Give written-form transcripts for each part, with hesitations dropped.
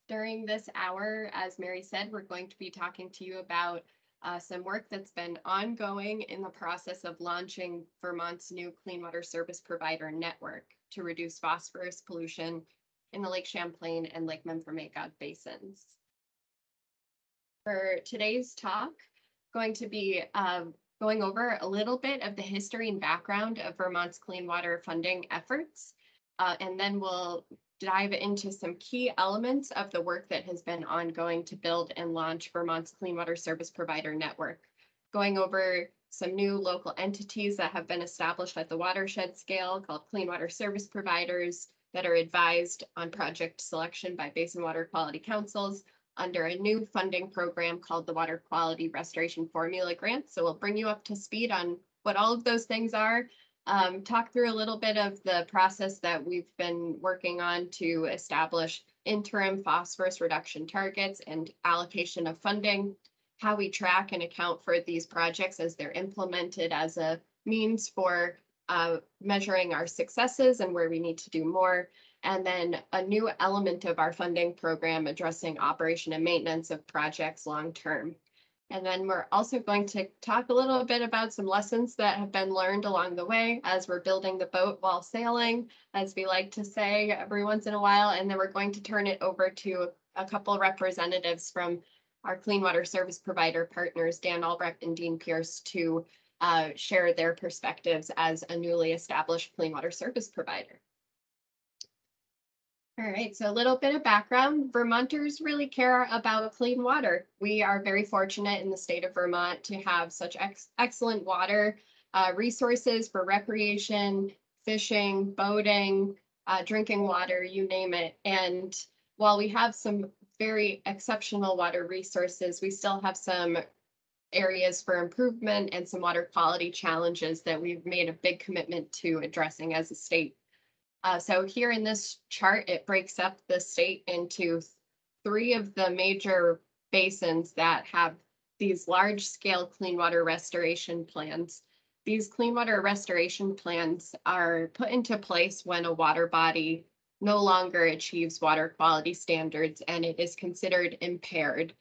During this hour, as Mary said, we're going to be talking to you about some work that's been ongoing in the process of launching Vermont's new clean water service provider network to reduce phosphorus pollution in the Lake Champlain and Lake Memphremagog basins. For today's talk, going to be going over a little bit of the history and background of Vermont's clean water funding efforts, and then we'll dive into some key elements of the work that has been ongoing to build and launch Vermont's clean water service provider network, going over some new local entities that have been established at the watershed scale called clean water service providers that are advised on project selection by Basin Water Quality Councils under a new funding program called the Water Quality Restoration Formula Grant. So we'll bring you up to speed on what all of those things are. Talk through a little bit of the process that we've been working on to establish interim phosphorus reduction targets and allocation of funding, how we track and account for these projects as they're implemented as a means for measuring our successes and where we need to do more, and then a new element of our funding program addressing operation and maintenance of projects long term. And then we're also going to talk a little bit about some lessons that have been learned along the way as we're building the boat while sailing, as we like to say every once in a while. And then we're going to turn it over to a couple of representatives from our clean water service provider partners, Dan Albrecht and Dean Pierce, to share their perspectives as a newly established clean water service provider. All right, so a little bit of background. Vermonters really care about clean water. We are very fortunate in the state of Vermont to have such excellent water resources for recreation, fishing, boating, drinking water, you name it. And while we have some very exceptional water resources, we still have some areas for improvement and some water quality challenges that we've made a big commitment to addressing as a state. So here in this chart, it breaks up the state into three of the major basins that have these large-scale clean water restoration plans. These clean water restoration plans are put into place when a water body no longer achieves water quality standards and it is considered impaired.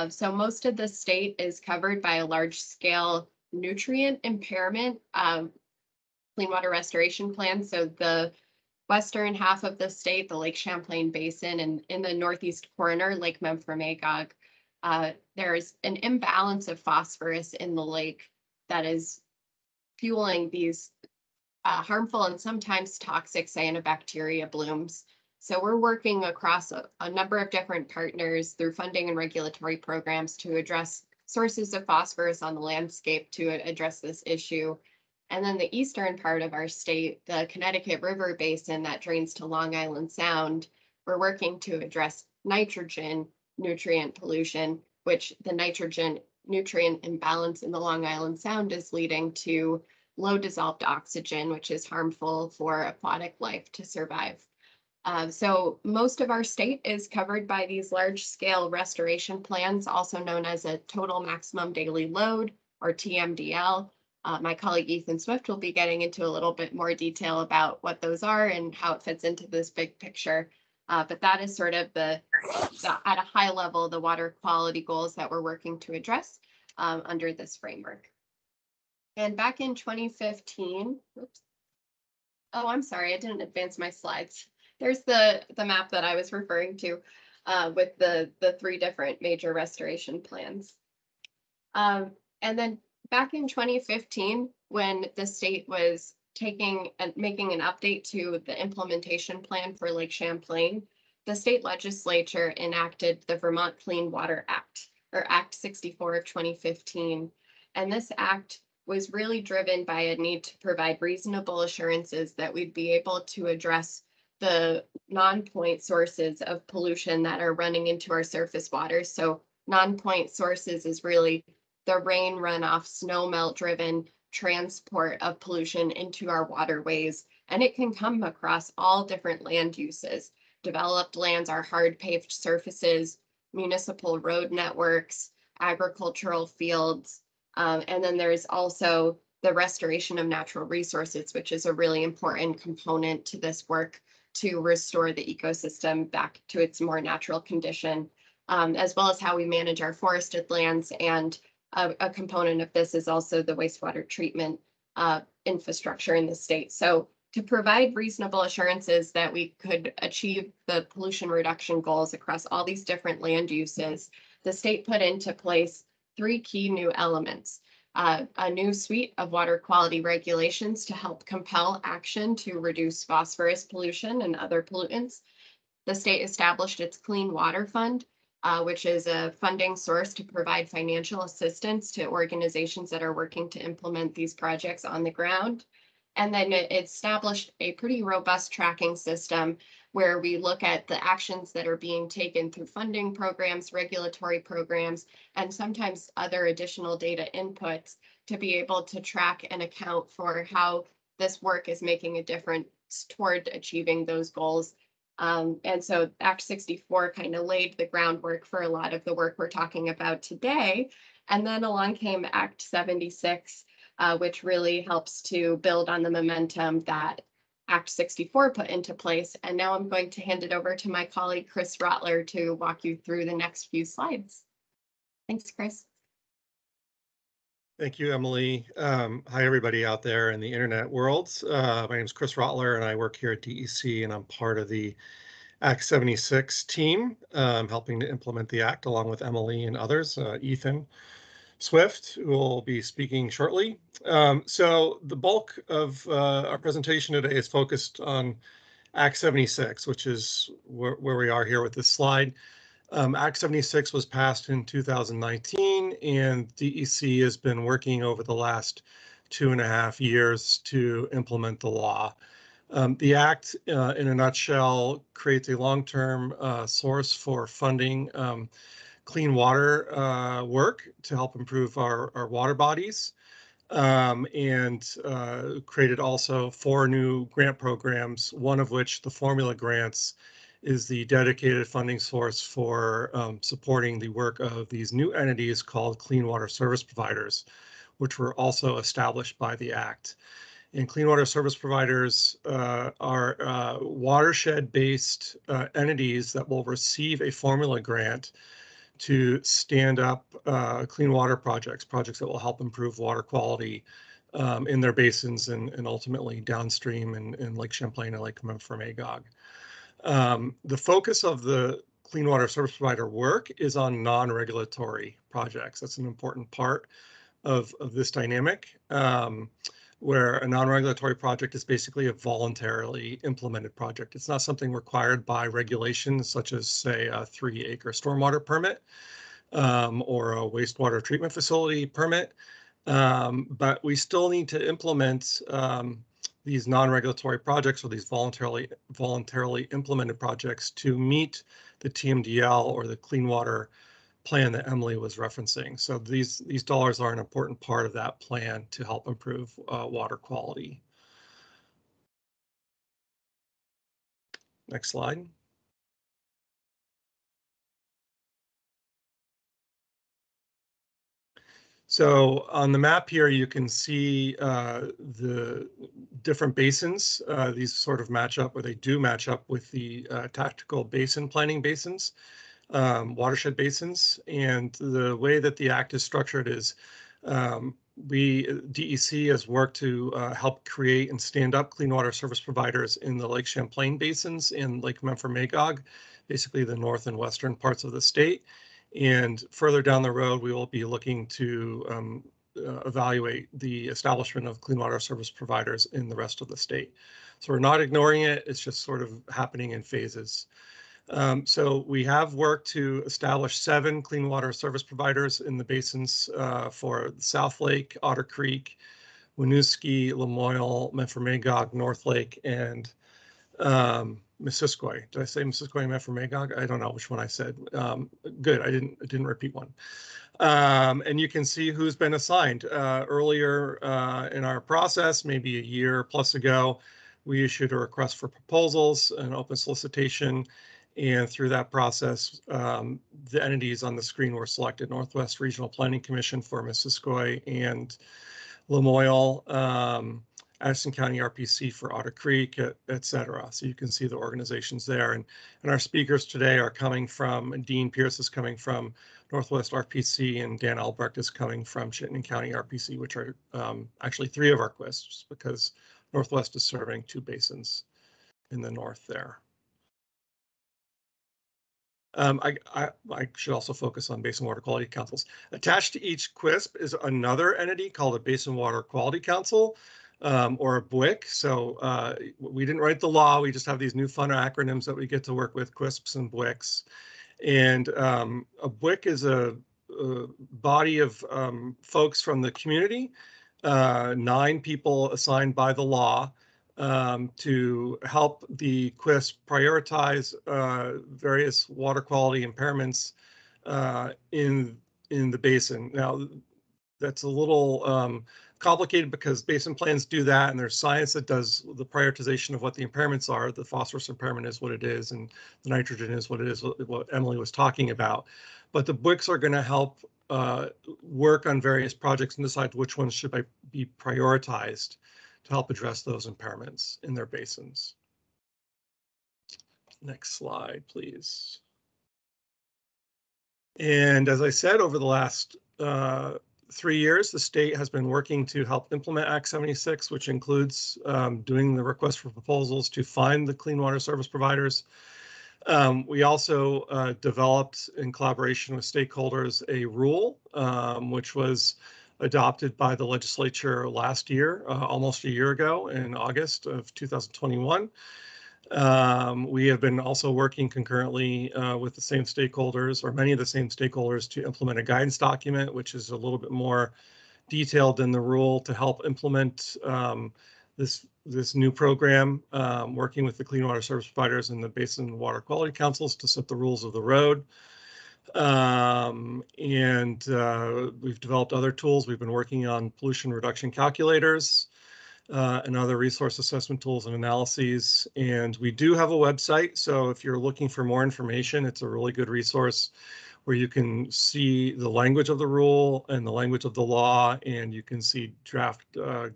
So most of the state is covered by a large-scale nutrient impairment clean water restoration plan. So the western half of the state, the Lake Champlain Basin, and in the northeast corner, Lake Memphremagog, there's an imbalance of phosphorus in the lake that is fueling these harmful and sometimes toxic cyanobacteria blooms. So we're working across a number of different partners through funding and regulatory programs to address sources of phosphorus on the landscape to address this issue. And then the eastern part of our state, the Connecticut River Basin that drains to Long Island Sound, we're working to address nitrogen nutrient pollution, which the nitrogen nutrient imbalance in the Long Island Sound is leading to low dissolved oxygen, which is harmful for aquatic life to survive. So most of our state is covered by these large scale restoration plans, also known as a total maximum daily load, or TMDL. My colleague Ethan Swift will be getting into a little bit more detail about what those are and how it fits into this big picture. But that is sort of at a high level, the water quality goals that we're working to address under this framework. And back in 2015, oops. Oh, I'm sorry, I didn't advance my slides. There's the map that I was referring to with the three different major restoration plans. And then back in 2015, when the state was making an update to the implementation plan for Lake Champlain, the state legislature enacted the Vermont Clean Water Act, or Act 64 of 2015. And this act was really driven by a need to provide reasonable assurances that we'd be able to address the non-point sources of pollution that are running into our surface waters. So non-point sources is really the rain runoff, snow melt driven transport of pollution into our waterways. And it can come across all different land uses. Developed lands are hard paved surfaces, municipal road networks, agricultural fields. And then there's also the restoration of natural resources, which is a really important component to this work. to restore the ecosystem back to its more natural condition, as well as how we manage our forested lands. And a component of this is also the wastewater treatment infrastructure in the state. So to provide reasonable assurances that we could achieve the pollution reduction goals across all these different land uses, the state put into place 3 key new elements. A new suite of water quality regulations to help compel action to reduce phosphorus pollution and other pollutants. The state established its Clean Water Fund, which is a funding source to provide financial assistance to organizations that are working to implement these projects on the ground. And then it established a pretty robust tracking system where we look at the actions that are being taken through funding programs, regulatory programs, and sometimes other additional data inputs to be able to track and account for how this work is making a difference toward achieving those goals. And so Act 64 kind of laid the groundwork for a lot of the work we're talking about today. And then along came Act 76, which really helps to build on the momentum that Act 64 put into place. And now I'm going to hand it over to my colleague, Chris Rottler, to walk you through the next few slides. Thanks, Chris. Thank you, Emily. Hi, everybody out there in the internet world. My name is Chris Rottler, and I work here at DEC, and I'm part of the Act 76 team, helping to implement the Act along with Emily and others, Ethan Swift, who will be speaking shortly. So the bulk of our presentation today is focused on Act 76, which is where we are here with this slide. Act 76 was passed in 2019, and DEC has been working over the last 2.5 years to implement the law. The Act, in a nutshell, creates a long-term source for funding clean water work to help improve our water bodies, and created also 4 new grant programs, one of which, the formula grants, is the dedicated funding source for supporting the work of these new entities called clean water service providers, which were also established by the Act. And clean water service providers are watershed-based entities that will receive a formula grant to stand up clean water projects that will help improve water quality in their basins and ultimately downstream in Lake Champlain and Lake Memphremagog. The focus of the clean water service provider work is on non-regulatory projects. That's an important part of this dynamic, where a non-regulatory project is basically a voluntarily implemented project. It's not something required by regulations such as, say, a 3-acre stormwater permit or a wastewater treatment facility permit, but we still need to implement these non-regulatory projects or these voluntarily implemented projects to meet the TMDL or the Clean Water Plan that Emily was referencing. So these dollars are an important part of that plan to help improve water quality. Next slide. So on the map here, you can see the different basins. These sort of match up, or they do match up with the tactical basin planning basins, watershed basins. And the way that the Act is structured is DEC has worked to help create and stand up clean water service providers in the Lake Champlain basins and Lake Memphremagog, basically the north and western parts of the state. And further down the road, we will be looking to evaluate the establishment of clean water service providers in the rest of the state. So we're not ignoring it. It's just sort of happening in phases. So we have worked to establish 7 clean water service providers in the basins for South Lake, Otter Creek, Winooski, Lamoille, Memphremagog, North Lake, and Missisquoi. Did I say Missisquoi and Memphremagog? I don't know which one I said. Good, I didn't repeat one. And you can see who's been assigned. Earlier in our process, maybe a year plus ago, we issued a request for proposals, an open solicitation, and through that process, the entities on the screen were selected: Northwest Regional Planning Commission for Missisquoi and Lamoille, Addison County RPC for Otter Creek, et cetera. So you can see the organizations there. And our speakers today are coming from, Dean Pierce is coming from Northwest RPC, and Dan Albrecht is coming from Chittenden County RPC, which are actually 3 of our QSPs, because Northwest is serving 2 basins in the north there. I should also focus on Basin Water Quality Councils. Attached to each QSP is another entity called a Basin Water Quality Council, or a BWIC. So we didn't write the law. We just have these new fun acronyms that we get to work with, QSPs and BWICs. And a BWIC is a body of folks from the community, 9 people assigned by the law, to help the QSP prioritize various water quality impairments in the basin. Now, that's a little complicated because basin plans do that, and there's science that does the prioritization of what the impairments are. The phosphorus impairment is what it is, and the nitrogen is what it is, what Emily was talking about. But the BWICs are going to help work on various projects and decide which ones should be prioritized to help address those impairments in their basins. Next slide, please. And as I said, over the last 3 years, the state has been working to help implement Act 76, which includes doing the request for proposals to find the clean water service providers. We also developed, in collaboration with stakeholders, a rule which was adopted by the legislature last year, almost a year ago in August of 2021. We have been also working concurrently with the same stakeholders, or many of the same stakeholders, to implement a guidance document, which is a little bit more detailed than the rule, to help implement this new program, working with the clean water service providers and the Basin Water Quality Councils to set the rules of the road. We've developed other tools. We've been working on pollution reduction calculators and other resource assessment tools and analyses. And we do have a website. So if you're looking for more information, it's a really good resource where you can see the language of the rule and the language of the law, and you can see draft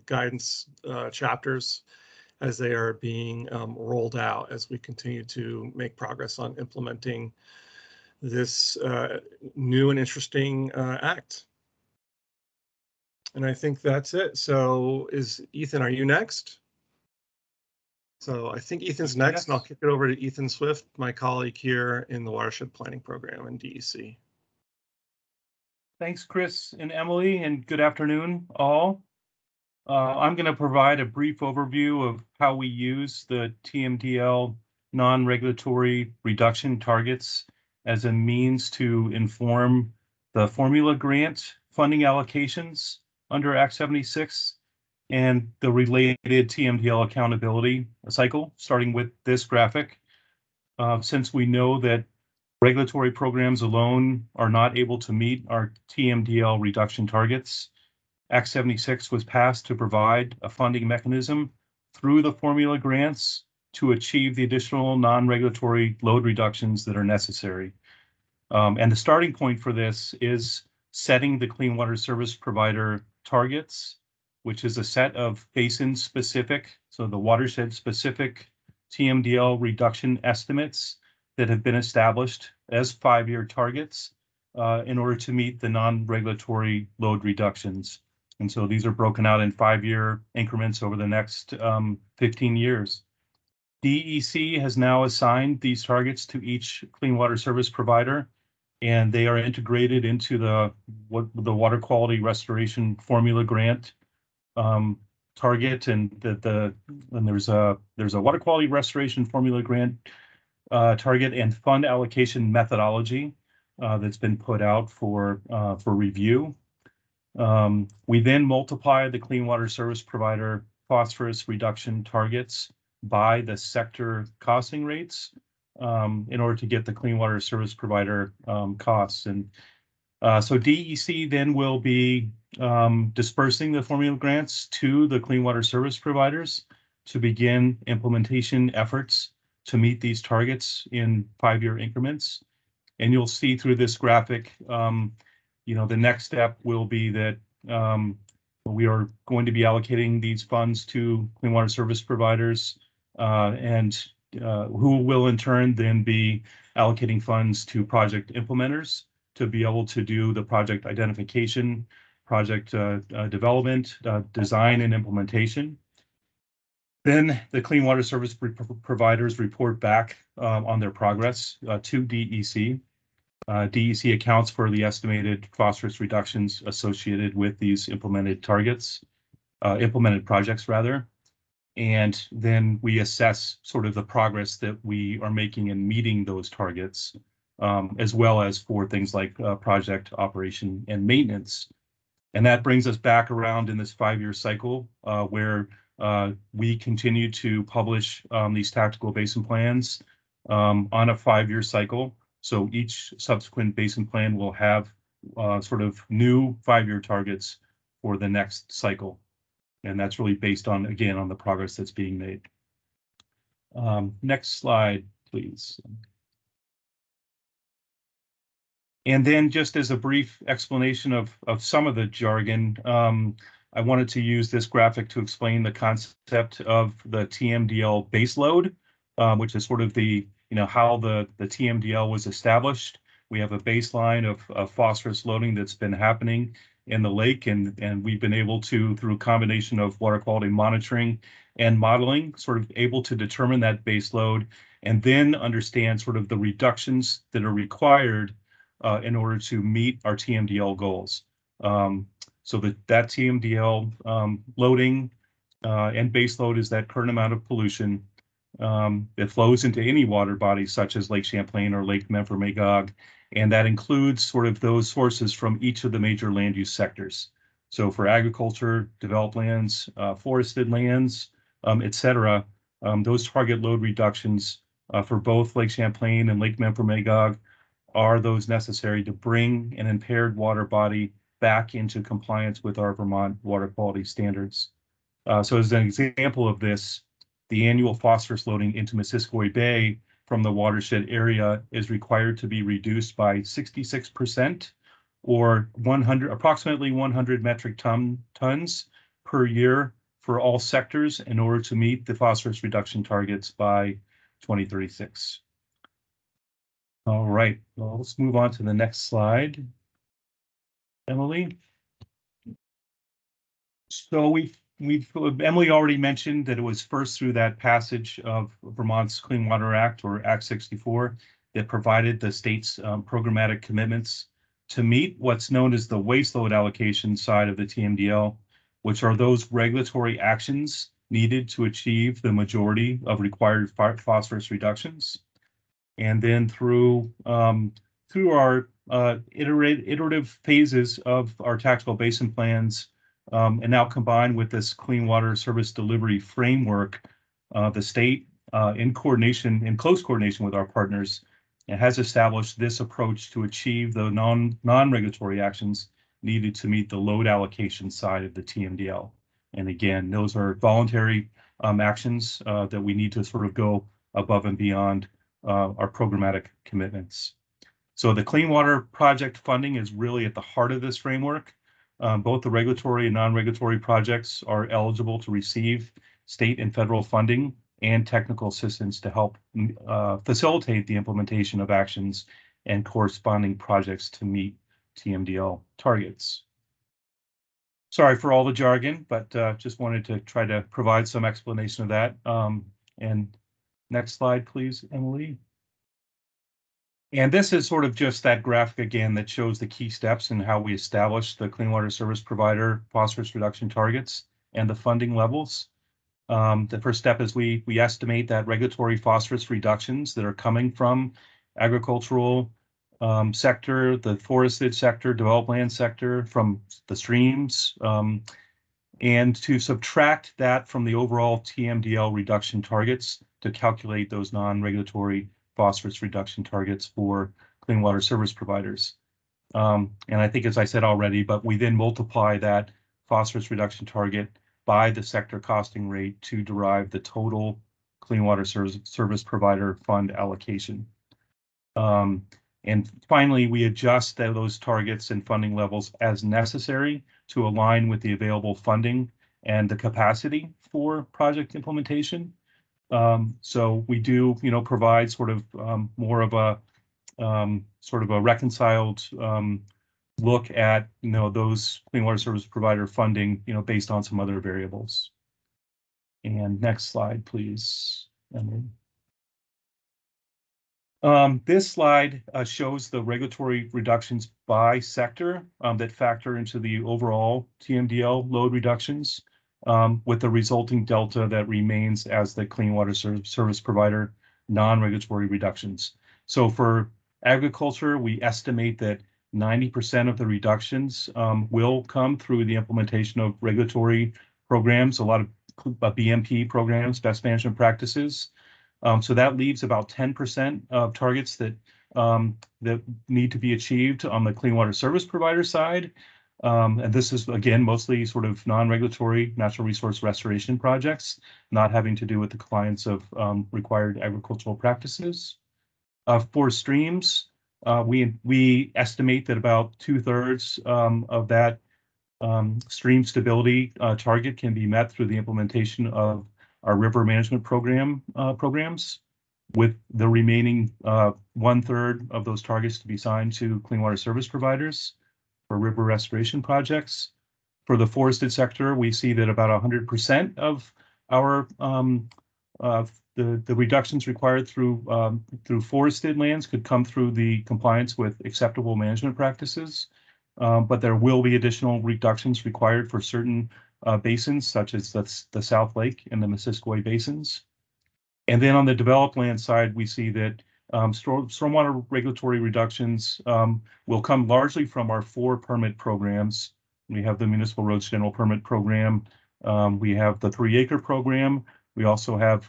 guidance chapters as they are being rolled out as we continue to make progress on implementing this new and interesting act. And I think that's it. So Ethan, are you next? So I think Ethan's next, yes. And I'll kick it over to Ethan Swift, my colleague here in the Watershed Planning Program in DEC. Thanks, Chris and Emily, and good afternoon, all. I'm going to provide a brief overview of how we use the TMDL non-regulatory reduction targets as a means to inform the formula grant funding allocations under Act 76 and the related TMDL accountability cycle, starting with this graphic. Since we know that regulatory programs alone are not able to meet our TMDL reduction targets, Act 76 was passed to provide a funding mechanism through the formula grants to achieve the additional non-regulatory load reductions that are necessary. And the starting point for this is setting the clean water service provider targets, which is a set of basin-specific, so the watershed-specific TMDL reduction estimates that have been established as 5-year targets in order to meet the non-regulatory load reductions. And so these are broken out in 5-year increments over the next 15 years. DEC has now assigned these targets to each clean water service provider, and they are integrated into the water quality restoration formula grant target, and there's a water quality restoration formula grant target and fund allocation methodology that's been put out for review. We then multiply the clean water service provider phosphorus reduction targets by the sector costing rates in order to get the clean water service provider costs. And so DEC then will be dispersing the formula grants to the clean water service providers to begin implementation efforts to meet these targets in 5-year increments. And you'll see through this graphic, the next step will be that We are going to be allocating these funds to clean water service providers, and who will in turn then be allocating funds to project implementers to be able to do the project identification, project development, design, and implementation. Then the clean water service providers report back on their progress to DEC. DEC accounts for the estimated phosphorus reductions associated with these implemented projects rather. And then we assess sort of the progress that we are making in meeting those targets, as well as for things like project operation and maintenance. And that brings us back around in this 5-year cycle where we continue to publish these tactical basin plans on a 5-year cycle. So each subsequent basin plan will have sort of new 5-year targets for the next cycle. And that's really based on, again, on the progress that's being made. Next slide, please. And then just as a brief explanation of some of the jargon, I wanted to use this graphic to explain the concept of the TMDL baseload, which is sort of the, how the TMDL was established. We have a baseline of phosphorus loading that's been happening in the lake, and we've been able to, through a combination of water quality monitoring and modeling, sort of able to determine that baseload and then understand sort of the reductions that are required in order to meet our TMDL goals. So that TMDL loading and baseload is that current amount of pollution that flows into any water body such as Lake Champlain or Lake Memphremagog, and that includes sort of those sources from each of the major land use sectors. So for agriculture, developed lands, forested lands, etc., those target load reductions for both Lake Champlain and Lake Memphremagog are those necessary to bring an impaired water body back into compliance with our Vermont water quality standards. So as an example of this, the annual phosphorus loading into Missisquoi Bay from the watershed area is required to be reduced by 66%, or approximately 100 metric tons per year for all sectors in order to meet the phosphorus reduction targets by 2036. All right, well, let's move on to the next slide. Emily. So Emily already mentioned that it was first through that passage of Vermont's Clean Water Act, or Act 64, that provided the state's programmatic commitments to meet what's known as the waste load allocation side of the TMDL, which are those regulatory actions needed to achieve the majority of required phosphorus reductions. And then through our iterative phases of our tactical basin plans, and now combined with this clean water service delivery framework, the state, in close coordination with our partners, has established this approach to achieve the non-regulatory actions needed to meet the load allocation side of the TMDL. And again, those are voluntary actions that we need to sort of go above and beyond our programmatic commitments. So the Clean Water Project funding is really at the heart of this framework. Both the regulatory and non-regulatory projects are eligible to receive state and federal funding and technical assistance to help facilitate the implementation of actions and corresponding projects to meet TMDL targets. Sorry for all the jargon, but just wanted to try to provide some explanation of that. And next slide, please, Emily. And this is sort of just that graphic again that shows the key steps in how we establish the clean water service provider phosphorus reduction targets and the funding levels. The first step is we estimate that regulatory phosphorus reductions that are coming from agricultural sector, the forested sector, developed land sector, from the streams, and to subtract that from the overall TMDL reduction targets to calculate those non-regulatory phosphorus reduction targets for clean water service providers. And I think, as I said already, but we then multiply that phosphorus reduction target by the sector costing rate to derive the total clean water service provider fund allocation. And finally, we adjust those targets and funding levels as necessary to align with the available funding and the capacity for project implementation. So we do, provide sort of more of a sort of a reconciled look at, those clean water service provider funding, based on some other variables. And next slide, please, Emily. This slide shows the regulatory reductions by sector that factor into the overall TMDL load reductions, with the resulting delta that remains as the clean water service provider non-regulatory reductions. So for agriculture, we estimate that 90% of the reductions will come through the implementation of regulatory programs, a lot of BMP programs, best management practices. So that leaves about 10% of targets that that need to be achieved on the clean water service provider side. And this is, again, mostly sort of non-regulatory natural resource restoration projects, not having to do with the compliance of required agricultural practices. For streams, we estimate that about 2/3 of that stream stability target can be met through the implementation of our river management programs, with the remaining 1/3 of those targets to be assigned to clean water service providers for river restoration projects. For the forested sector, we see that about 100% of our the reductions required through forested lands could come through the compliance with acceptable management practices. But there will be additional reductions required for certain basins, such as the South Lake and the Missisquoi basins. And then on the developed land side, we see that stormwater regulatory reductions will come largely from our 4 permit programs. We have the Municipal Roads General Permit Program. We have the 3-acre program. We also have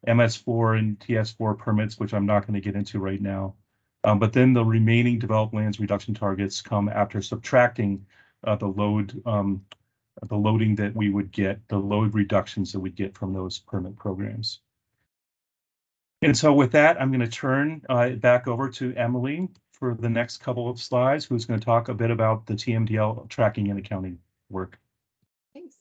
MS4 and TS4 permits, which I'm not going to get into right now. But then the remaining developed lands reduction targets come after subtracting the loading that we would get, the load reductions that we get from those permit programs. And so with that, I'm going to turn back over to Emily for the next couple of slides, who's going to talk a bit about the TMDL tracking and accounting work. Thanks.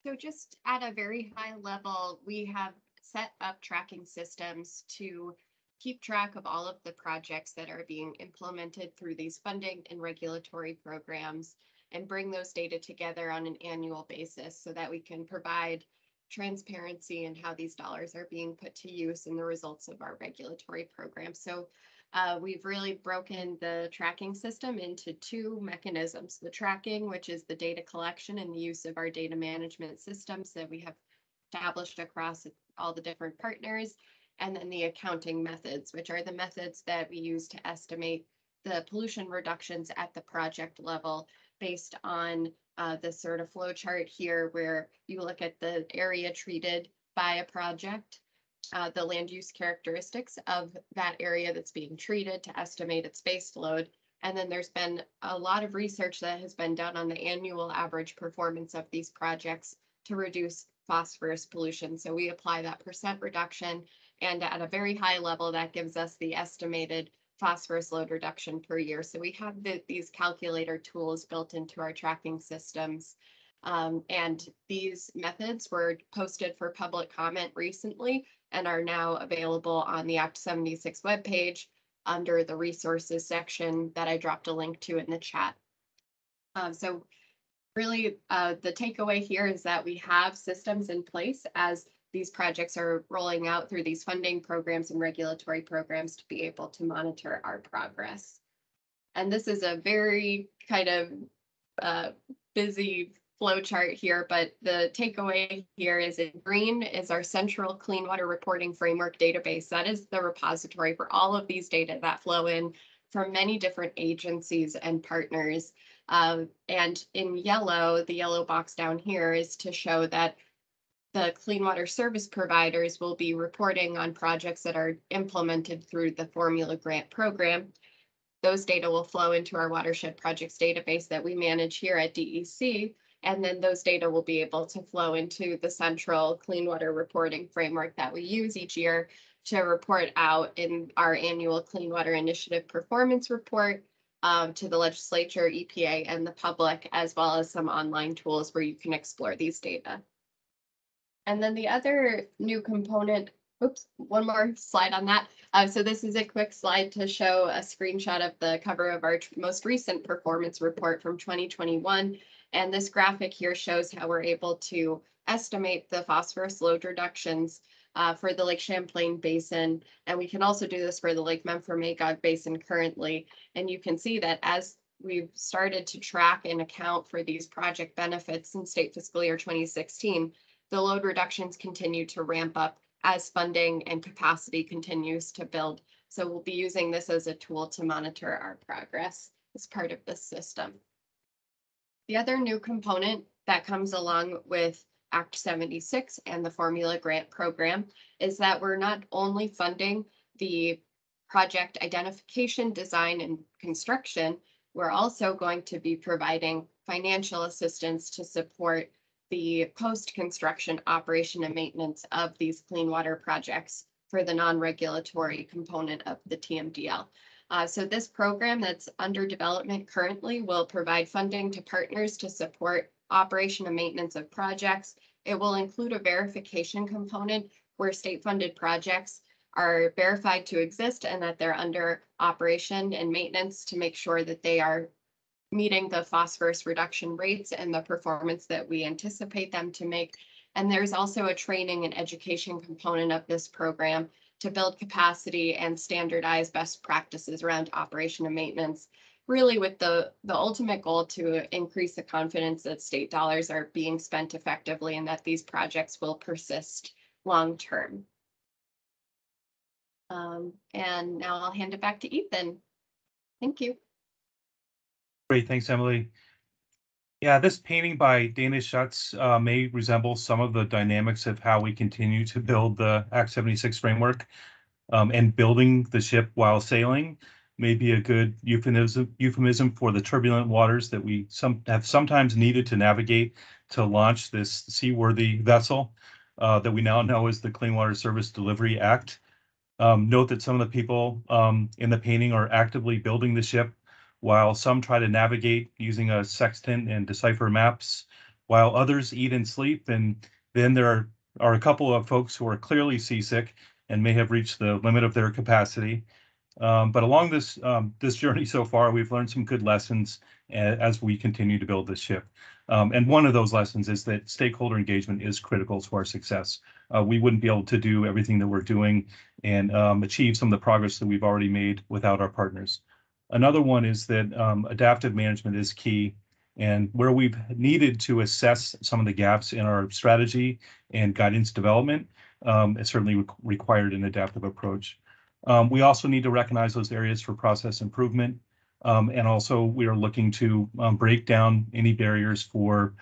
So just at a very high level, we have set up tracking systems to keep track of all of the projects that are being implemented through these funding and regulatory programs, and bring those data together on an annual basis so that we can provide transparency in how these dollars are being put to use in the results of our regulatory program. So we've really broken the tracking system into 2 mechanisms: the tracking, which is the data collection and the use of our data management systems that we have established across all the different partners, and then the accounting methods, which are the methods that we use to estimate the pollution reductions at the project level based on the sort of flow chart here, where you look at the area treated by a project, the land use characteristics of that area that's being treated to estimate its base load. And then there's been a lot of research that has been done on the annual average performance of these projects to reduce phosphorus pollution. So we apply that percent reduction, and at a very high level, that gives us the estimated phosphorus load reduction per year. So we have these calculator tools built into our tracking systems. And these methods were posted for public comment recently and are now available on the Act 76 webpage under the resources section that I dropped a link to in the chat. So really, the takeaway here is that we have systems in place as these projects are rolling out through these funding programs and regulatory programs to be able to monitor our progress. And this is a very kind of busy flow chart here, but the takeaway here is in green is our central clean water reporting framework database. That is the repository for all of these data that flow in from many different agencies and partners. And in yellow, the yellow box down here is to show that the clean water service providers will be reporting on projects that are implemented through the formula grant program. Those data will flow into our watershed projects database that we manage here at DEC. And then those data will be able to flow into the central clean water reporting framework that we use each year to report out in our annual Clean Water Initiative performance report, to the legislature, EPA, and the public, as well as some online tools where you can explore these data. And then the other new component, oops, one more slide on that. So this is a quick slide to show a screenshot of the cover of our most recent performance report from 2021. And this graphic here shows how we're able to estimate the phosphorus load reductions for the Lake Champlain Basin. And we can also do this for the Lake Memphremagog Basin currently. And you can see that as we've started to track and account for these project benefits in state fiscal year 2016, the load reductions continue to ramp up as funding and capacity continues to build. So we'll be using this as a tool to monitor our progress as part of this system. The other new component that comes along with Act 76 and the Formula Grant Program is that we're not only funding the project identification, design, and construction, we're also going to be providing financial assistance to support the post-construction operation and maintenance of these clean water projects for the non-regulatory component of the TMDL. So this program that's under development currently will provide funding to partners to support operation and maintenance of projects. It will include a verification component where state-funded projects are verified to exist and that they're under operation and maintenance to make sure that they are meeting the phosphorus reduction rates and the performance that we anticipate them to make. And there's also a training and education component of this program to build capacity and standardize best practices around operation and maintenance, really with the ultimate goal to increase the confidence that state dollars are being spent effectively and that these projects will persist long term. And now I'll hand it back to Ethan. Thank you. Great, thanks, Emily. Yeah, this painting by Dana Schutz may resemble some of the dynamics of how we continue to build the Act 76 framework, and building the ship while sailing may be a good euphemism for the turbulent waters that we have sometimes needed to navigate to launch this seaworthy vessel that we now know is the Clean Water Service Delivery Act. Note that some of the people in the painting are actively building the ship, while some try to navigate using a sextant and decipher maps, while others eat and sleep. And then there are a couple of folks who are clearly seasick and may have reached the limit of their capacity. But along this journey so far, we've learned some good lessons as we continue to build this ship. And one of those lessons is that stakeholder engagement is critical to our success. We wouldn't be able to do everything that we're doing and achieve some of the progress that we've already made without our partners. Another one is that adaptive management is key, and where we've needed to assess some of the gaps in our strategy and guidance development, it certainly required an adaptive approach. We also need to recognize those areas for process improvement, and also we are looking to break down any barriers for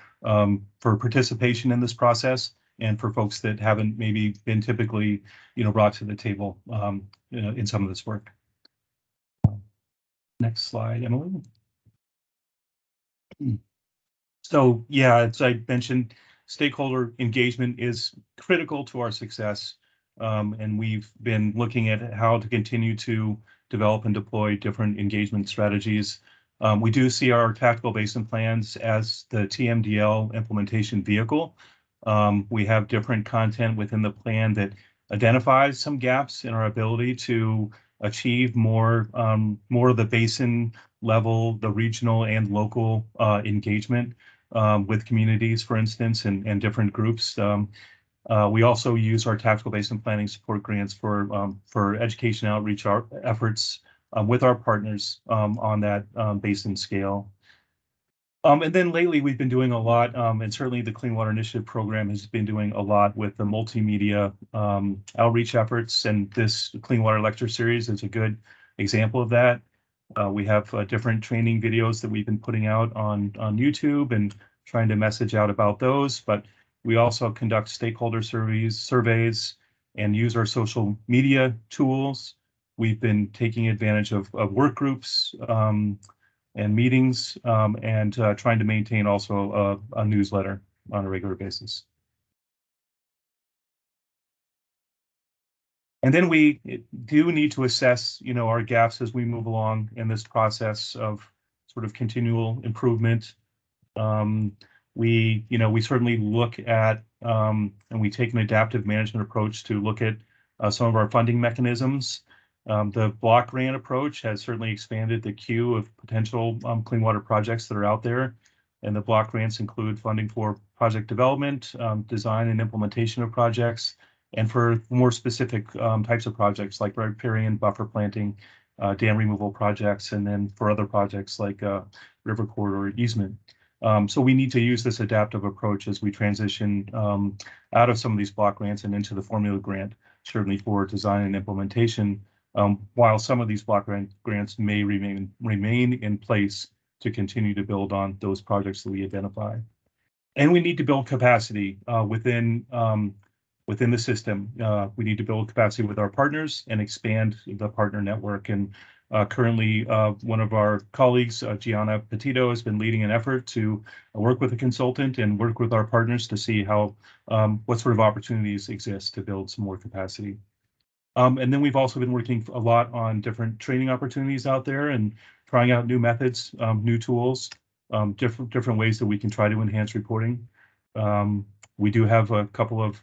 participation in this process and for folks that haven't maybe been typically brought to the table in some of this work. Next slide, Emily. So yeah, as I mentioned, stakeholder engagement is critical to our success, and we've been looking at how to continue to develop and deploy different engagement strategies. We do see our tactical basin plans as the TMDL implementation vehicle. We have different content within the plan that identifies some gaps in our ability to achieve more of the basin level, the regional and local engagement with communities, for instance, and different groups. We also use our tactical basin planning support grants for education outreach efforts with our partners on that basin scale. And then lately we've been doing a lot, and certainly the Clean Water Initiative program has been doing a lot with the multimedia outreach efforts, and this Clean Water Lecture Series is a good example of that. We have different training videos that we've been putting out on YouTube and trying to message out about those, but we also conduct stakeholder surveys and use our social media tools. We've been taking advantage of work groups and meetings, and trying to maintain also a newsletter on a regular basis. And then we do need to assess, our gaps as we move along in this process of sort of continual improvement. We certainly look at and we take an adaptive management approach to look at some of our funding mechanisms. The block grant approach has certainly expanded the queue of potential clean water projects that are out there. And the block grants include funding for project development, design and implementation of projects, and for more specific types of projects like riparian, buffer planting, dam removal projects, and then for other projects like river corridor easement. So we need to use this adaptive approach as we transition out of some of these block grants and into the formula grant, certainly for design and implementation, while some of these block grants may remain in place to continue to build on those projects that we identify. And we need to build capacity within the system. We need to build capacity with our partners and expand the partner network. And currently, one of our colleagues, Gianna Petito, has been leading an effort to work with a consultant and work with our partners to see how what sort of opportunities exist to build some more capacity. And then we've also been working a lot on different training opportunities out there and trying out new methods, new tools, different ways that we can try to enhance reporting. We do have a couple of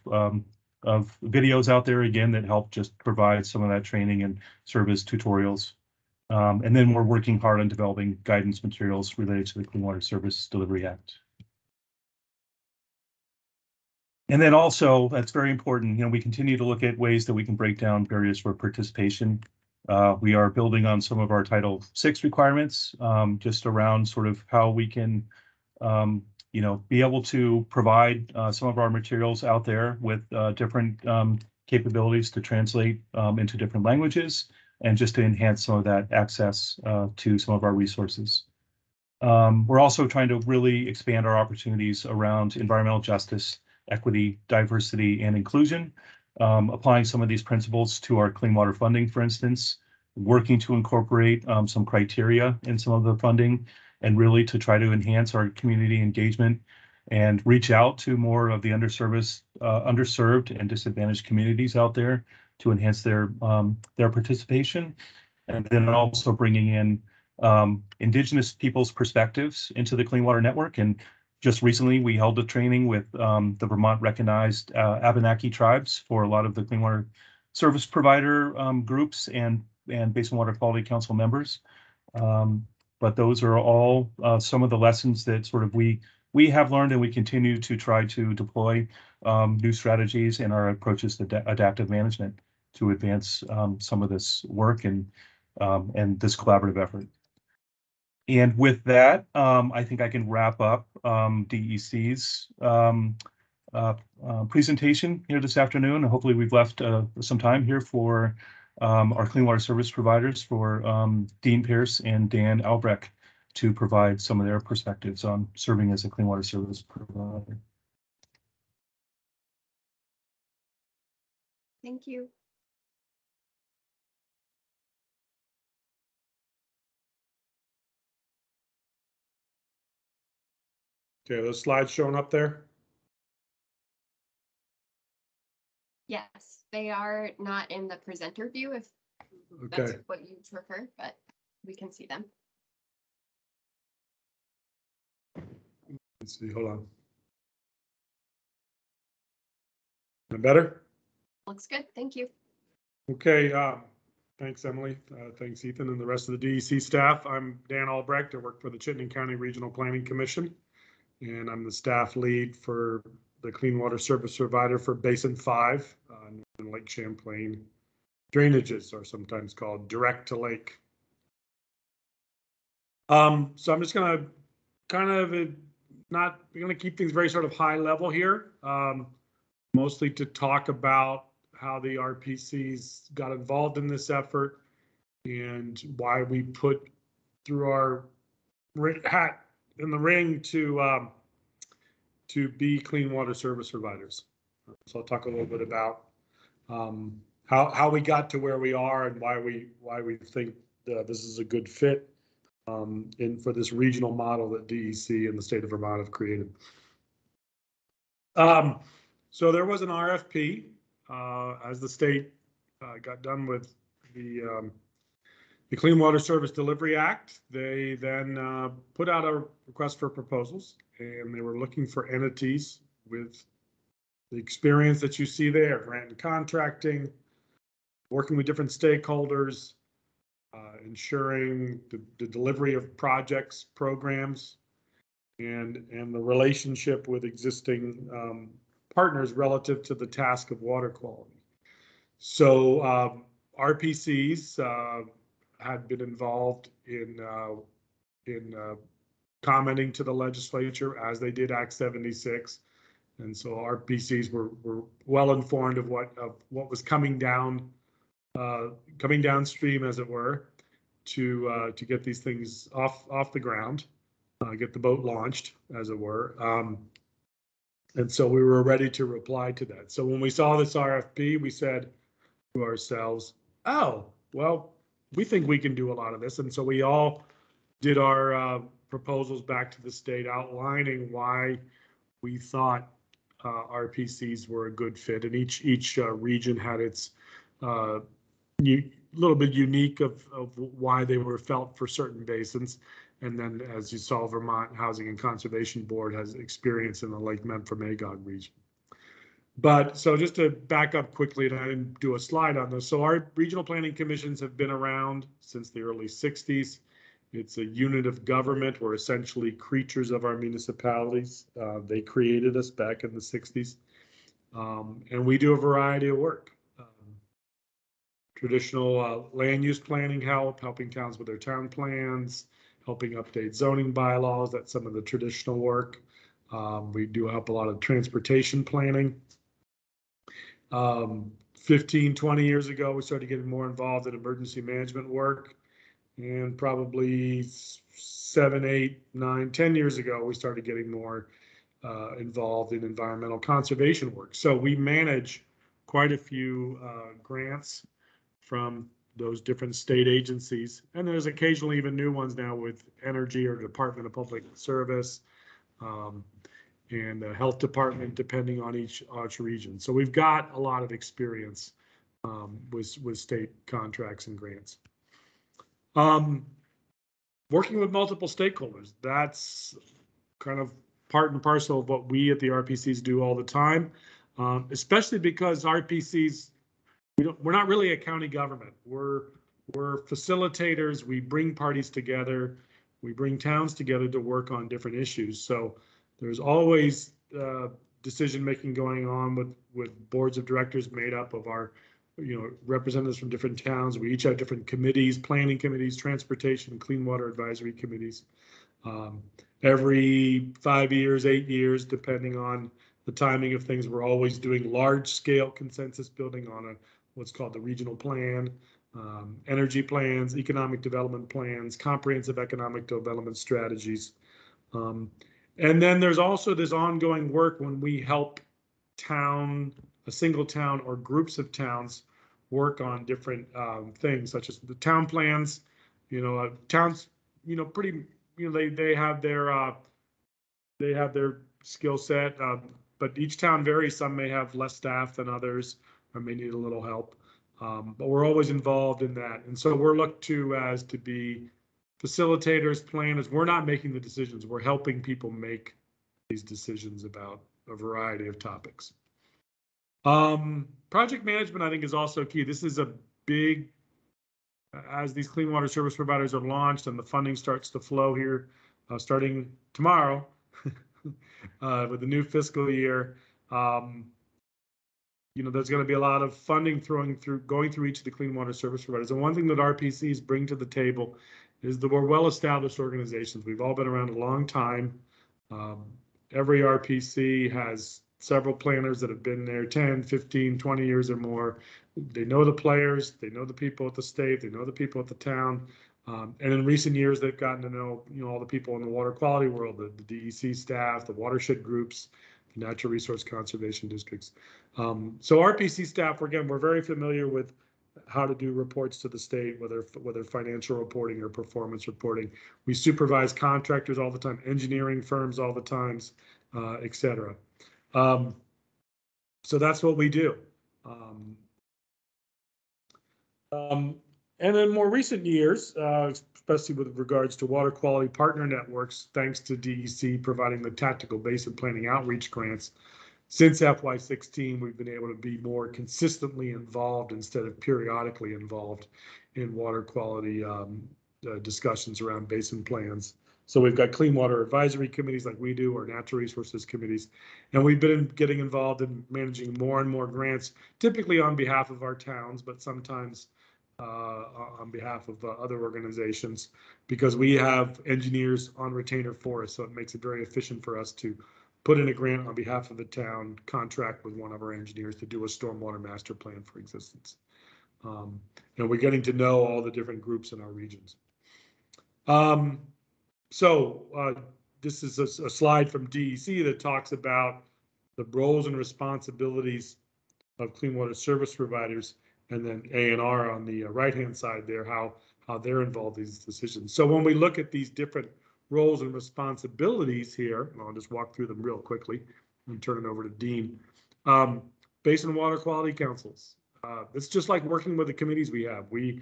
videos out there again that help just provide some of that training and serve as tutorials. And then we're working hard on developing guidance materials related to the Clean Water Service Delivery Act. And then also, that's very important, we continue to look at ways that we can break down barriers for participation. We are building on some of our Title VI requirements, just around sort of how we can, be able to provide some of our materials out there with different capabilities to translate into different languages, and just to enhance some of that access to some of our resources. We're also trying to really expand our opportunities around environmental justice, equity, diversity, and inclusion, applying some of these principles to our clean water funding, for instance, working to incorporate some criteria in some of the funding, and really to try to enhance our community engagement and reach out to more of the underserved and disadvantaged communities out there to enhance their participation. And then also bringing in Indigenous people's perspectives into the Clean Water Network. And just recently, we held a training with the Vermont recognized Abenaki tribes for a lot of the Clean Water Service provider groups and Basin Water Quality Council members. But those are all some of the lessons that sort of we have learned, and we continue to try to deploy new strategies in our approaches to adaptive management to advance some of this work and this collaborative effort. And with that, I think I can wrap up DEC's presentation here this afternoon. Hopefully we've left some time here for our clean water service providers, for Dean Pierce and Dan Albrecht, to provide some of their perspectives on serving as a clean water service provider. Thank you. Okay, those slides showing up there? Yes, they are not in the presenter view if that's what you prefer, but we can see them. Let's see, hold on. Better? Looks good, thank you. Okay, thanks, Emily. Thanks, Ethan, and the rest of the DEC staff. I'm Dan Albrecht. I work for the Chittenden County Regional Planning Commission, and I'm the staff lead for the Clean Water Service Provider for Basin 5, and Lake Champlain drainages are sometimes called direct to lake. So I'm just going to keep things very sort of high level here, mostly to talk about how the RPCs got involved in this effort and why we put through our hat in the ring to be clean water service providers. So I'll talk a little bit about how we got to where we are and why we think this is a good fit for this regional model that DEC and the state of Vermont have created. So there was an RFP as the state got done with the Clean Water Service Delivery Act, they then put out a request for proposals, and they were looking for entities with the experience that you see there, grant and contracting, working with different stakeholders, ensuring the delivery of projects, programs, and the relationship with existing partners relative to the task of water quality. So RPCs had been involved in commenting to the legislature as they did Act 76, and so RPCs were well informed of what was coming downstream, as it were, to get these things off the ground, get the boat launched, as it were. And so we were ready to reply to that. So when we saw this RFP, we said to ourselves, oh, well, we think we can do a lot of this. And so we all did our proposals back to the state outlining why we thought RPCs were a good fit. And each region had its little bit unique of why they were felt for certain basins. And then, as you saw, Vermont Housing and Conservation Board has experience in the Lake Memphremagog region. But so just to back up quickly, and I didn't do a slide on this. So our regional planning commissions have been around since the early 60s. It's a unit of government. We're essentially creatures of our municipalities. They created us back in the 60s. And we do a variety of work. Traditional land use planning helping towns with their town plans, helping update zoning bylaws. That's some of the traditional work. We do help a lot of transportation planning. 15, 20 years ago, we started getting more involved in emergency management work. And probably 7, 8, 9, 10 years ago, we started getting more involved in environmental conservation work. So we manage quite a few grants from those different state agencies. And there's occasionally even new ones now with energy or Department of Public Service and the health department, depending on each region. So we've got a lot of experience with state contracts and grants. Working with multiple stakeholders, that's kind of part and parcel of what we at the RPCs do all the time, especially because RPCs, we're not really a county government. We're facilitators. We bring parties together. We bring towns together to work on different issues. So there's always decision making going on with boards of directors made up of our representatives from different towns. We each have different committees, planning committees, transportation, clean water advisory committees. Every 5 years, 8 years, depending on the timing of things, we're always doing large scale consensus building on what's called the regional plan, energy plans, economic development plans, comprehensive economic development strategies. And then there's also this ongoing work when we help a single town or groups of towns work on different things, such as the town plans. Towns, pretty, they have their skill set, but each town varies. Some may have less staff than others, or may need a little help. But we're always involved in that, and so we're looked to as to be facilitators, planners. We're not making the decisions. We're helping people make these decisions about a variety of topics. Project management, I think, is also key. This is a big, as these clean water service providers are launched and the funding starts to flow here, starting tomorrow with the new fiscal year. There's going to be a lot of funding going through each of the clean water service providers. And one thing that RPCs bring to the table is that we're well-established organizations. We've all been around a long time. Every RPC has several planners that have been there 10, 15, 20 years or more. They know the players, they know the people at the state, they know the people at the town. And in recent years, they've gotten to know, all the people in the water quality world, the DEC staff, the watershed groups, the natural resource conservation districts. So RPC staff, again, we're very familiar with how to do reports to the state, whether financial reporting or performance reporting. We supervise contractors all the time, engineering firms all the times, et cetera. So that's what we do. And in more recent years, especially with regards to water quality partner networks, thanks to DEC providing the tactical basin planning outreach grants, since FY16, we've been able to be more consistently involved instead of periodically involved in water quality discussions around basin plans. So we've got clean water advisory committees like we do, or natural resources committees, and we've been getting involved in managing more and more grants, typically on behalf of our towns, but sometimes on behalf of other organizations, because we have engineers on retainer for us, so it makes it very efficient for us to put in a grant on behalf of the town, contract with one of our engineers to do a stormwater master plan for existence. And we're getting to know all the different groups in our regions. This is a slide from DEC that talks about the roles and responsibilities of clean water service providers, and then A&R on the right-hand side there, how they're involved in these decisions. So when we look at these different roles and responsibilities here, and I'll just walk through them real quickly and turn it over to Dean. Basin Water Quality Councils. It's just like working with the committees we have. We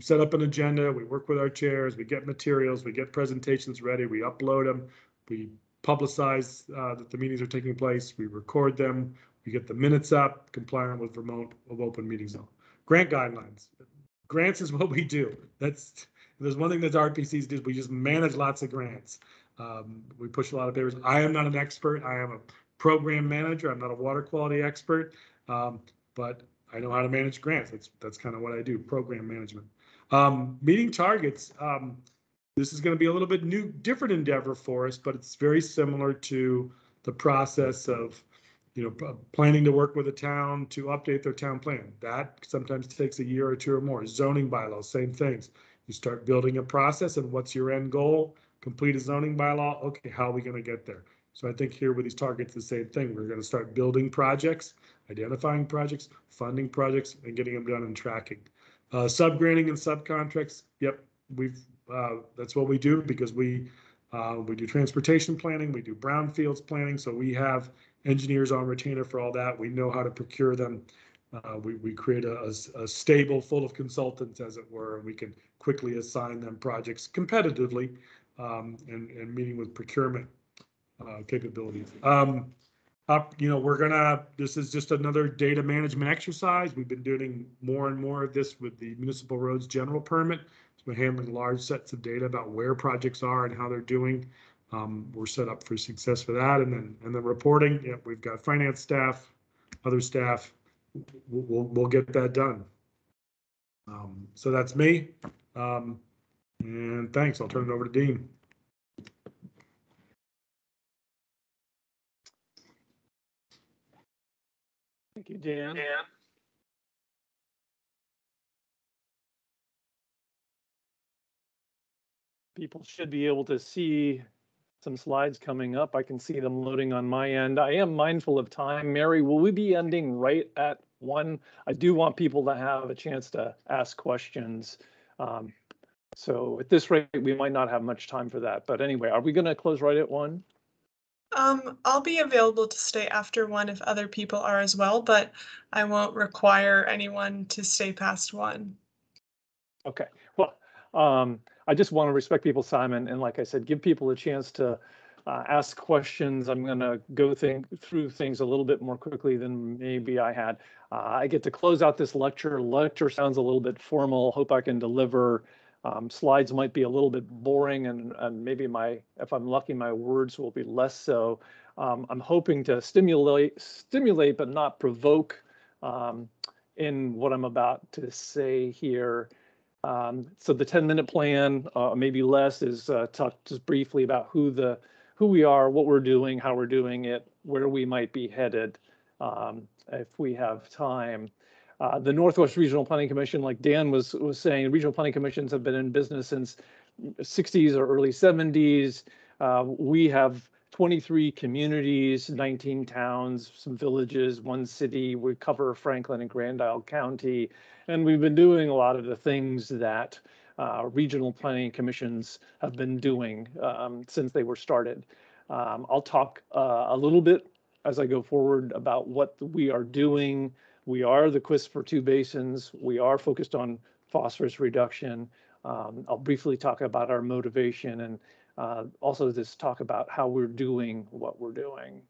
set up an agenda, we work with our chairs, we get materials, we get presentations ready, we upload them, we publicize that the meetings are taking place, we record them, we get the minutes up, compliant with Vermont of Open Meetings Zone. Grant guidelines. Grants is what we do. There's one thing that RPCs do, we just manage lots of grants. We push a lot of papers. I am not an expert. I am a program manager. I'm not a water quality expert, but I know how to manage grants. That's kind of what I do, program management. Meeting targets. This is going to be a little bit different endeavor for us, but it's very similar to the process of, planning to work with a town to update their town plan. That sometimes takes a year or two or more. Zoning bylaws, same things. You start building a process, and what's your end goal? Complete a zoning bylaw. Okay, how are we going to get there? So I think here with these targets, the same thing. We're going to start building projects, identifying projects, funding projects, and getting them done and tracking. Subgranting and subcontracts. Yep, that's what we do, because we do transportation planning, we do brownfields planning, so we have engineers on retainer for all that. We know how to procure them. We create a stable full of consultants, as it were, and we can quickly assign them projects competitively, and meeting with procurement capabilities. This is just another data management exercise. We've been doing more and more of this with the municipal roads general permit. So we're handling large sets of data about where projects are and how they're doing. We're set up for success for that. And then reporting, we've got finance staff, other staff. We'll get that done. So that's me. And thanks. I'll turn it over to Dean. Thank you, Dan. People should be able to see some slides coming up. I can see them loading on my end. I am mindful of time. Mary, will we be ending right at 1? I do want people to have a chance to ask questions. So at this rate, we might not have much time for that. But anyway, are we going to close right at 1? I'll be available to stay after 1 if other people are as well, but I won't require anyone to stay past 1. Okay. Well, I just want to respect people's time and like I said, give people a chance to ask questions. I'm going to go through things a little bit more quickly than maybe I had. I get to close out this lecture. Lecture sounds a little bit formal. Hope I can deliver. Slides might be a little bit boring, and maybe if I'm lucky, my words will be less so. I'm hoping to stimulate, but not provoke in what I'm about to say here. So the 10-minute plan, maybe less, is talk just briefly about who we are, what we're doing, how we're doing it, where we might be headed if we have time. The Northwest Regional Planning Commission, like Dan was saying, regional planning commissions have been in business since 60s or early 70s. We have 23 communities, 19 towns, some villages, 1 city. We cover Franklin and Grand Isle County, and we've been doing a lot of the things that regional planning commissions have been doing since they were started. I'll talk a little bit as I go forward about what we are doing, We are the QUISP for 2 basins. We are focused on phosphorus reduction. I'll briefly talk about our motivation and also just talk about how we're doing what we're doing.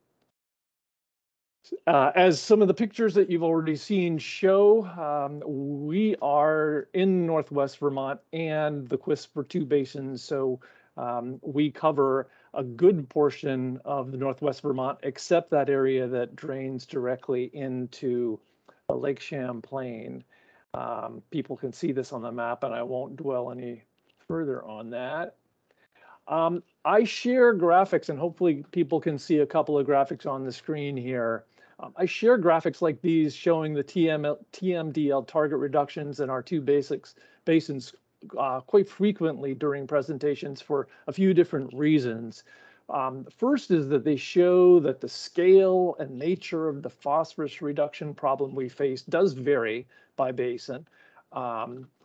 As some of the pictures that you've already seen show, we are in Northwest Vermont and the QUISP for 2 basins. So we cover a good portion of the Northwest Vermont, except that area that drains directly into the Lake Champlain. People can see this on the map, and I won't dwell any further on that. I share graphics, and hopefully people can see a couple of graphics on the screen here. I share graphics like these showing the TMDL target reductions in our 2 basins quite frequently during presentations for a few different reasons. First is that they show that the scale and nature of the phosphorus reduction problem we face does vary by basin.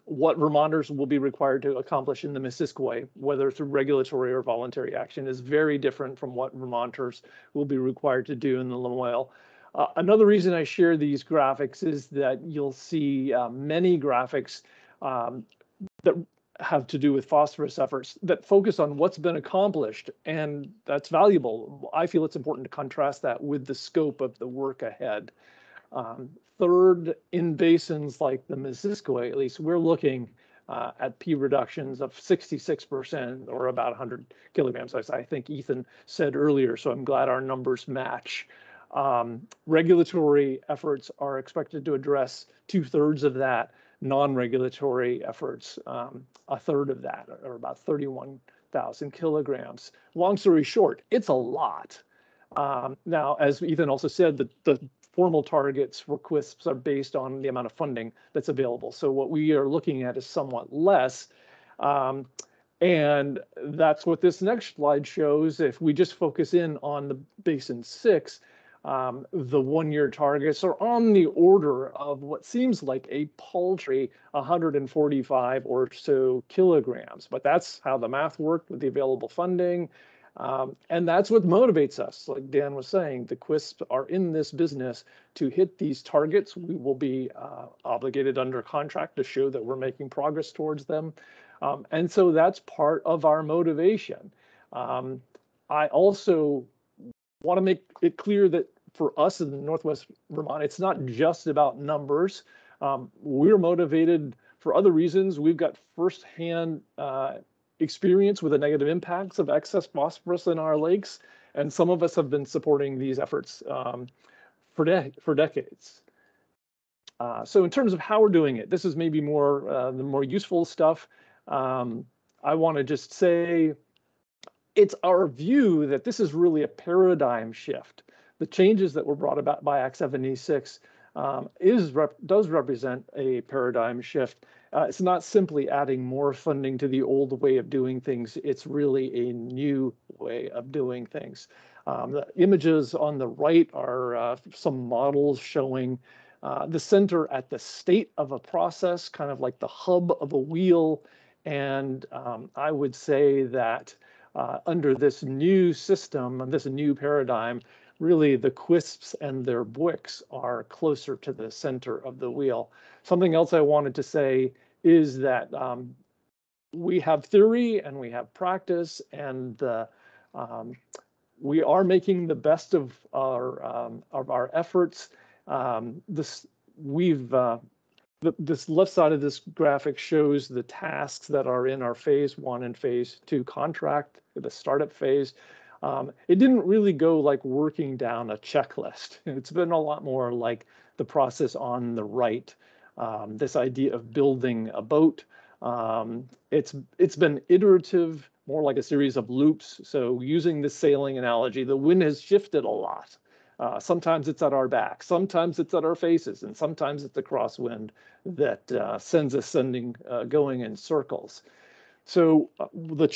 What Vermonters will be required to accomplish in the Missisquoi, whether through regulatory or voluntary action, is very different from what Vermonters will be required to do in the Lamoille. Another reason I share these graphics is that you'll see many graphics that have to do with phosphorus efforts that focus on what's been accomplished, and that's valuable. I feel it's important to contrast that with the scope of the work ahead. Third, in basins like the Missisquoi, at least, we're looking at P reductions of 66% or about 100 kilograms, as I think Ethan said earlier, so I'm glad our numbers match. Regulatory efforts are expected to address 2/3 of that. Non-regulatory efforts, 1/3 of that, or about 31,000 kilograms. Long story short, it's a lot. Now, as Ethan also said, the formal targets for QUISPs are based on the amount of funding that's available. So what we are looking at is somewhat less. And that's what this next slide shows. If we just focus in on the Basin 6, the 1-year targets are on the order of what seems like a paltry 145 or so kilograms. But that's how the math worked with the available funding. And that's what motivates us. Like Dan was saying, the QUISPs are in this business to hit these targets. We will be obligated under contract to show that we're making progress towards them. And so that's part of our motivation. I also want to make it clear that for us in Northwest Vermont, it's not just about numbers. We're motivated for other reasons. We've got firsthand experience with the negative impacts of excess phosphorus in our lakes, and some of us have been supporting these efforts for decades. So in terms of how we're doing it, this is maybe more the more useful stuff. I want to just say it's our view that this is really a paradigm shift. The changes that were brought about by Act 76 does represent a paradigm shift. It's not simply adding more funding to the old way of doing things. It's really a new way of doing things. The images on the right are some models showing the center at the state of a process, kind of like the hub of a wheel. And I would say that under this new system and this new paradigm, really the QUISPs and their BWICs are closer to the center of the wheel. Something else I wanted to say is that we have theory and we have practice, and we are making the best of our efforts. This left side of this graphic shows the tasks that are in our phase 1 and phase 2 contract, the startup phase. It didn't really go like working down a checklist. It's been a lot more like the process on the right. This idea of building a boat. It's been iterative, more like a series of loops. So using the sailing analogy, the wind has shifted a lot. Sometimes it's at our back, sometimes it's at our faces, and sometimes it's a crosswind that sends us going in circles. So the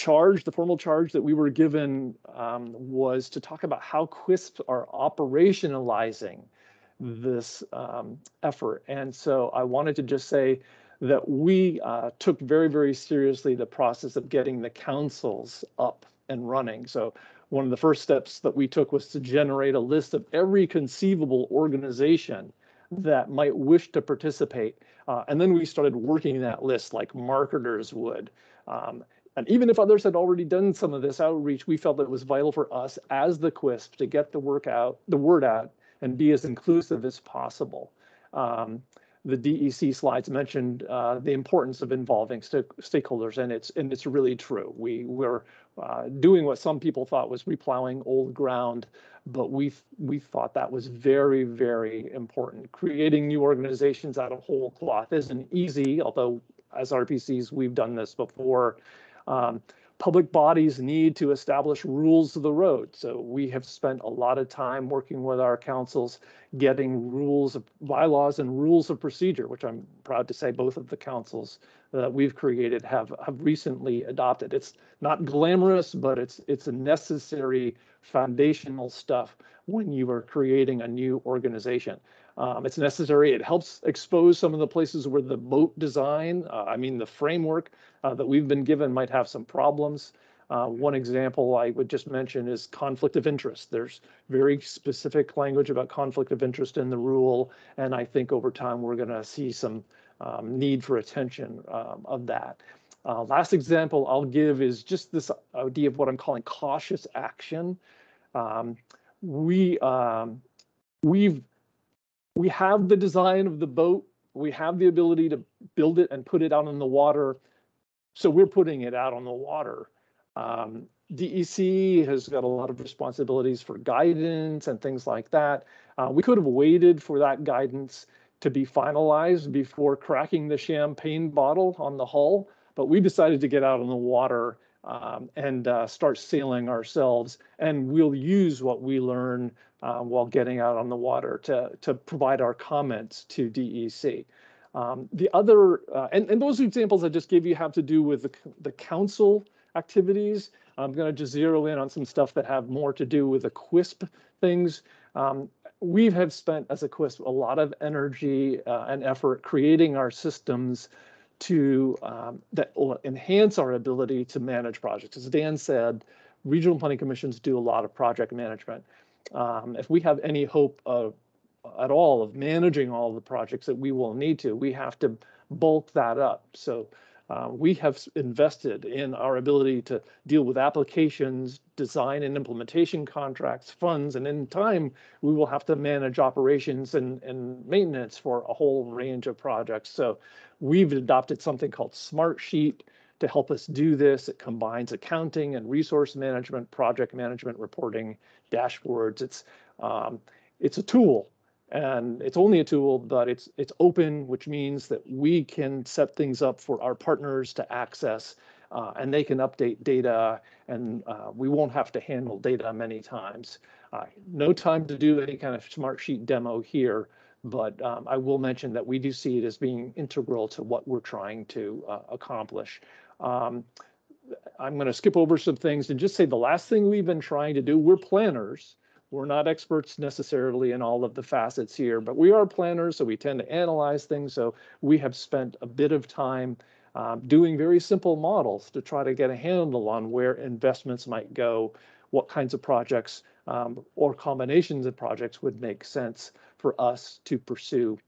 formal charge that we were given was to talk about how QUISPs are operationalizing this effort. And so I wanted to just say that we took very, very seriously the process of getting the councils up and running. So one of the first steps that we took was to generate a list of every conceivable organization that might wish to participate. And then we started working that list like marketers would. And even if others had already done some of this outreach, we felt that it was vital for us as the QUISP to get the word out and be as inclusive as possible. The DEC slides mentioned the importance of involving stakeholders, and it's really true. We were doing what some people thought was replowing old ground, but we thought that was very, very important. Creating new organizations out of whole cloth isn't easy, although as RPCs we've done this before. Public bodies need to establish rules of the road. So we have spent a lot of time working with our councils, getting rules of bylaws and rules of procedure, which I'm proud to say both of the councils that we've created have recently adopted. It's not glamorous, but it's a necessary foundational stuff when you are creating a new organization. It's necessary. It helps expose some of the places where the boat design, the framework that we've been given might have some problems. One example I would just mention is conflict of interest. There's very specific language about conflict of interest in the rule, and I think over time we're going to see some need for attention of that. Last example I'll give is just this idea of what I'm calling cautious action. We have the design of the boat. We have the ability to build it and put it out on the water. So we're putting it out on the water. DEC has got a lot of responsibilities for guidance and things like that. We could have waited for that guidance to be finalized before cracking the champagne bottle on the hull, but we decided to get out on the water and start sailing ourselves. And we'll use what we learn while getting out on the water to provide our comments to DEC. The other, and those examples I just gave you have to do with the council activities. I'm going to just zero in on some stuff that have more to do with the QUISP things. We have spent as a QUISP a lot of energy and effort creating our systems that will enhance our ability to manage projects. As Dan said, regional planning commissions do a lot of project management. If we have any hope at all of managing all the projects that we will need to, we have to bulk that up. So we have invested in our ability to deal with applications, design and implementation contracts, funds, and in time, we will have to manage operations and maintenance for a whole range of projects. So we've adopted something called Smart Sheet to help us do this. It combines accounting and resource management, project management, reporting, dashboards. It's a tool. And it's only a tool, but it's open, which means that we can set things up for our partners to access, and they can update data, and we won't have to handle data many times. No time to do any kind of Smart Sheet demo here, but I will mention that we do see it as being integral to what we're trying to accomplish. I'm going to skip over some things and just say the last thing we've been trying to do, we're planners. We're not experts necessarily in all of the facets here, but we are planners, so we tend to analyze things. So we have spent a bit of time doing very simple models to try to get a handle on where investments might go, what kinds of projects or combinations of projects would make sense for us to pursue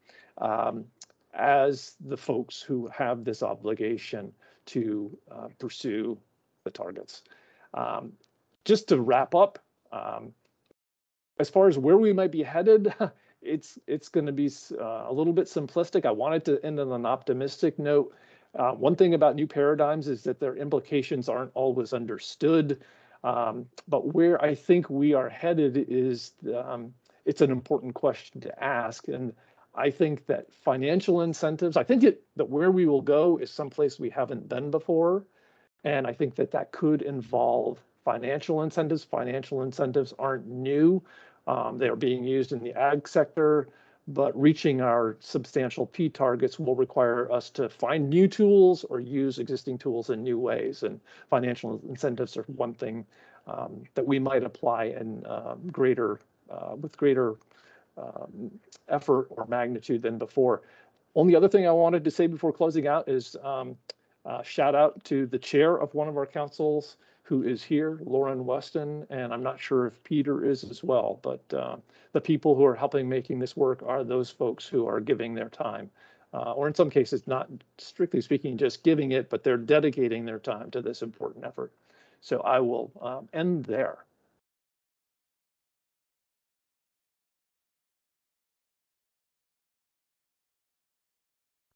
as the folks who have this obligation to pursue the targets. Just to wrap up, as far as where we might be headed, it's going to be a little bit simplistic. I wanted to end on an optimistic note. One thing about new paradigms is that their implications aren't always understood. But where I think we are headed is it's an important question to ask. And I think that financial incentives, I think that where we will go is someplace we haven't been before. And I think that could involve financial incentives. Financial incentives aren't new. They are being used in the ag sector, but reaching our substantial P targets will require us to find new tools or use existing tools in new ways. And financial incentives are one thing that we might apply in with greater effort or magnitude than before. Only other thing I wanted to say before closing out is Shout out to the chair of one of our councils who is here, Lauren Weston, and I'm not sure if Peter is as well, but the people who are helping making this work are those folks who are giving their time, or in some cases, not strictly speaking, just giving it, but they're dedicating their time to this important effort. So I will end there.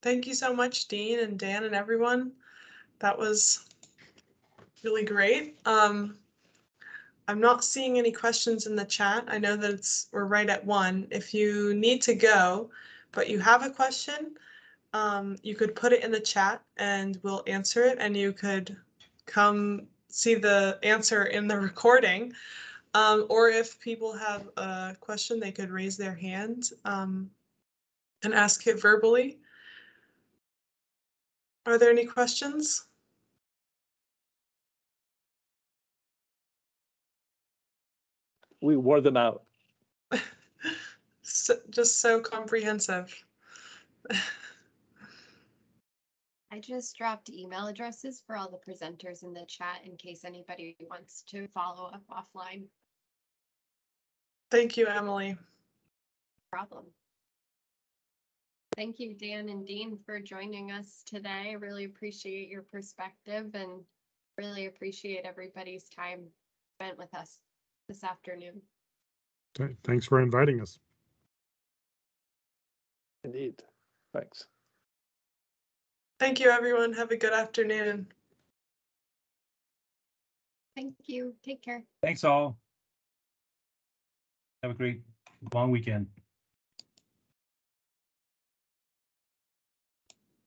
Thank you so much, Dean and Dan and everyone. That was really great. I'm not seeing any questions in the chat. I know that we're right at 1. If you need to go, but you have a question, you could put it in the chat and we'll answer it, and you could come see the answer in the recording. Or if people have a question, they could raise their hand and ask it verbally. Are there any questions? We wore them out. Just so comprehensive. I just dropped email addresses for all the presenters in the chat in case anybody wants to follow up offline. Thank you, Emily. No problem. Thank you, Dan and Dean, for joining us today. I really appreciate your perspective and really appreciate everybody's time spent with us this afternoon. Okay, thanks for inviting us. Indeed. Thanks. Thank you, everyone. Have a good afternoon. Thank you. Take care. Thanks all. Have a great long weekend.